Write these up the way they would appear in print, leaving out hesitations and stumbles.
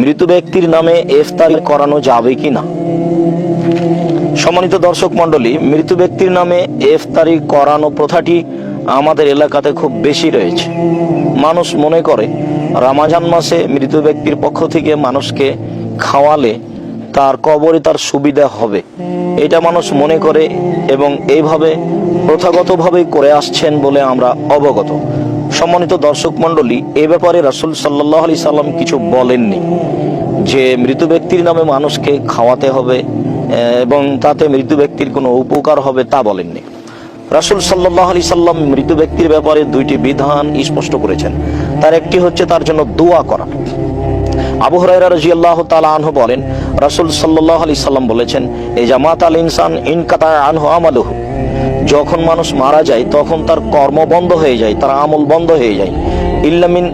মৃত ব্যক্তির নামে ইফতারি করানো যাবে কিনা। সম্মানিত দর্শক মণ্ডলী, মৃত ব্যক্তির নামে ইফতারি করানো প্রথাটি আমাদের এলাকাতে খুব বেশি রয়েছে। মানুষ মনে করে রমজান মাসে মৃত ব্যক্তির পক্ষ থেকে মানুষকে খাওয়ালে তার কবরে তার সুবিধা হবে, এটা মানুষ মনে করে এবং এইভাবে প্রথাগতভাবেই করে আসছেন বলে আমরা অবগত। সম্মানিত দর্শক মণ্ডলী, এ ব্যাপারে রাসূল সাল্লাল্লাহু আলাইহি সাল্লাম কিছু বলেননি যে মৃত ব্যক্তির নামে মানুষকে খাওয়াতে হবে এবং তাতে মৃত ব্যক্তির কোনো উপকার হবে, তা বলেননি। রাসূল সাল্লাল্লাহু আলাইহি সাল্লাম মৃত ব্যক্তির ব্যাপারে দুইটি বিধান স্পষ্ট করেছেন। তার একটি হচ্ছে তার জন্য দোয়া করা। আবু হুরায়রা রাদিয়াল্লাহু তাআলা আনহু বলেন, রাসূল সাল্লাল্লাহু আলাইহি সাল্লাম বলেছেন, ইজা মাতাল ইনসান ইনকাতা আনহু আমালুহু, যখন মানুষ মারা যায় তখন তার কর্ম বন্ধ হয়ে যায়, তার আমল বন্ধ হয়ে যায়। ইল্লা মিন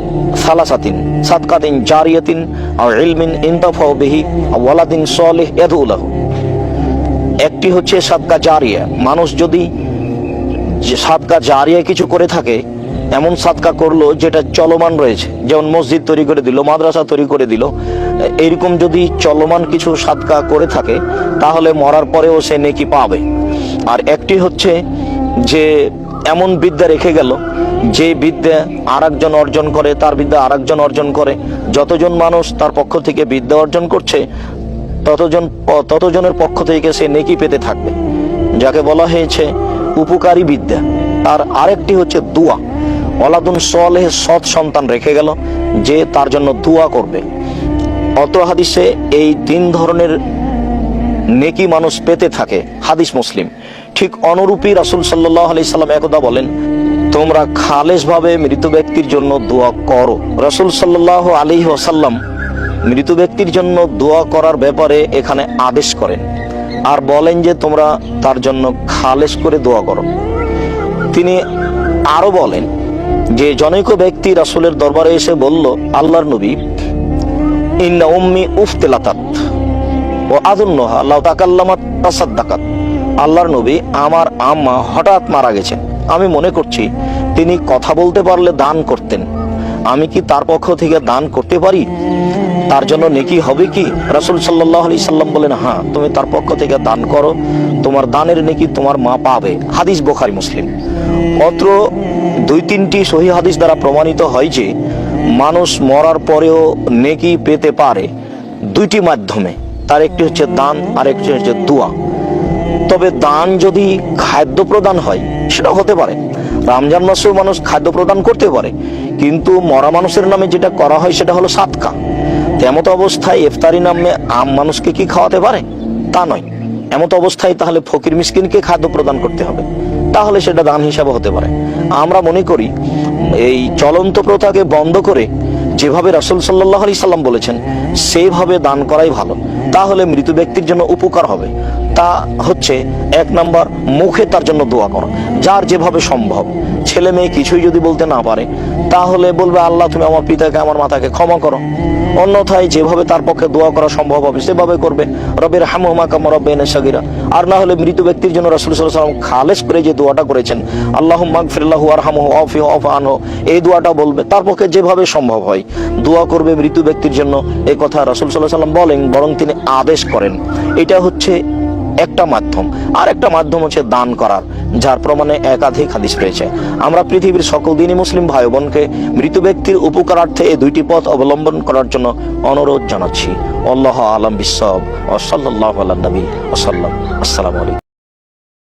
সালাসাতিন সাদকাতিন জারিয়াতিন আও ইলমিন ইনতাফাউ বিহি আও ওয়ালাদিন সালিহ ইয়াদউ লাহু। একটি হচ্ছে সাদকা জারিয়া, মানুষ যদি সাদকা জারিয়া কিছু করে থাকে, এমন সাদকা করলো যেটা চলমান রয়েছে, যেমন মসজিদ তৈরি করে দিল, মাদ্রাসা তৈরি করে দিল, এইরকম যদি চলমান কিছু সাদকা করে থাকে তাহলে মরার পরেও সে নেকি পাবে। আর একটি হচ্ছে যে এমন বিদ্যা রেখে গেল যে বিদ্যা আরেকজন অর্জন করে, তার বিদ্যা আরেকজন অর্জন করে, যতজন মানুষ তার পক্ষ থেকে বিদ্যা অর্জন করছে ততজনের পক্ষ থেকে সে নেকি পেতে থাকবে, যাকে বলা হয়েছে উপকারী বিদ্যা। আর আরেকটি হচ্ছে দোয়া, ওয়ালাদুন সালেহ, সৎ সন্তান রেখে গেল যে তার জন্য দোয়া করবে। অত হাদিসে এই তিন ধরনের নেকি মানুষ পেতে থাকে, হাদিস মুসলিম। ঠিক অনুরূপী রাসূল সাল্লাল্লাহু আলাইহি সাল্লাম একদা বলেন, তোমরা খালেসভাবে মৃত ব্যক্তির জন্য দোয়া করো। রাসূল সাল্লাল্লাহু আলাইহি ওয়াসাল্লাম মৃত ব্যক্তির জন্য দোয়া করার ব্যাপারে এখানে আদেশ করেন আর বলেন যে তোমরা তার জন্য খালেস করে দোয়া করো। তিনি আরো বলেন যে জনৈক ব্যক্তি রাসূলের দরবারে এসে বলল, আল্লাহর নবী, ইন্না উম্মি উফতিলাতাত ওয়া আযুন্নুহা লাউ তাকাল্লামাত তাসাদ্দাকাত। আল্লাহর নবী, আমার আম্মা হঠাৎ মারা গেছেন, আমি মনে করছি তিনি কথা বলতে পারলে দান করতেন, আমি কি তার পক্ষ থেকে দান করতে পারি? তার জন্য নেকি হবে কি? রাসূল সাল্লাল্লাহু আলাইহি সাল্লাম বলেন, হ্যাঁ, তুমি তার পক্ষ থেকে দান করো, তোমার দানের নেকি তোমার মা পাবে। হাদিস বুখারী মুসলিম। অত্র দুই তিনটি সহিহ হাদিস দ্বারা প্রমাণিত হয় যে মানুষ মরার পরেও নেকি পেতে পারে দুইটি মাধ্যমে। তার একটি হচ্ছে দান, আর একটি হচ্ছে দোয়া। তবে দান যদি খাদ্য প্রদান হয় সেটা হতে পারে, রমজান মাসেও মানুষ খাদ্য প্রদান করতে পারে, কিন্তু মরা মানুষের নামে যেটা করা হয় সেটা হলো সাদকা। তেমত অবস্থায় ইফতারি নামে আম মানুষকে কি খাওয়াতে পারে? তা নয়। এমত অবস্থায় তাহলে ফকির মিসকিনকে খাদ্য প্রদান করতে হবে, তাহলে সেটা দান হিসাবে হতে পারে। আমরা মনে করি এই চলন্ত প্রথাকে বন্ধ করে যেভাবে রাসূল সাল্লাল্লাহু আলাইহি সাল্লাম বলেছেন সেইভাবে দান করাই ভালো, তাহলে মৃত ব্যক্তির জন্য উপকার হবে। তা হচ্ছে এক নাম্বার, মুখে তার জন্য দোয়া করা, যার যেভাবে সম্ভব। ছেলে মেয়ে কিছুই যদি বলতে না পারে তাহলে বলবে, আল্লাহ তুমি আমার পিতাকে আমার মাতাকে ক্ষমা করো। অন্যথায় যেভাবে তার পক্ষে দোয়া করা সম্ভব হবে সেভাবে করবে, রব্বির হামহুমা কামা রাব্বায়ানি সাগীরা। আর না হলে মৃত ব্যক্তির জন্য রাসূল সাল্লাল্লাহু আলাইহি ওয়াসাল্লাম খালেস করে যে দোয়াটা করেছেন, আল্লাহুম্মা গফির লাহু ওয়ারহামহু ওয়াফু আনহু, এই দোয়াটা বলবে, তার পক্ষে যেভাবে সম্ভব হয় দোয়া করবে মৃত ব্যক্তির জন্য। এই কথা রাসূল সাল্লাল্লাহু আলাইহি ওয়াসাল্লাম বলেন, বরং তিনি আদেশ করেন। এটা হচ্ছে একটা মাধ্যম। আর একটা মাধ্যম হচ্ছে দান করার, যার প্রমাণে একাধিক হাদিস রয়েছে। আমরা পৃথিবীর সকল দিনই মুসলিম ভাই বোনকে মৃত ব্যক্তির উপকারার্থে এই দুইটি পথ অবলম্বন করার জন্য অনুরোধ জানাচ্ছি। আল্লাহু আ'লাম বিস-সাওয়াব ওয়া সাল্লাল্লাহু আলা নবী ওয়া সাল্লাম। আসসালামু আলাইকুম।